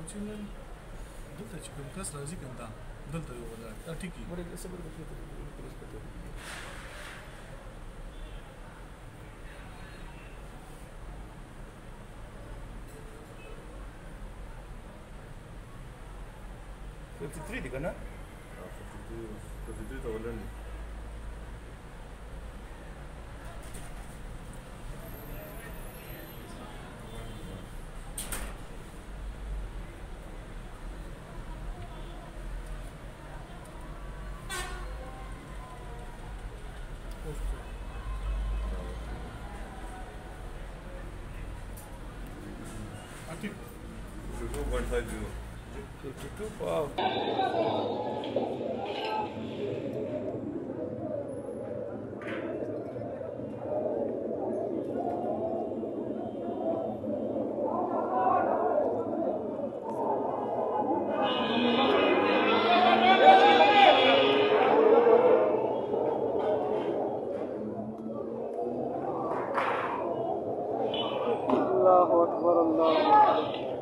چې نن دلته چې کوم کس راځي که دا دلته یو ولاړ دا ټیکي صبر وکړئ پولیس پته 53 دي کنه 53 ته ولرني active 52.50 52 wow الله أكبر الله أكبر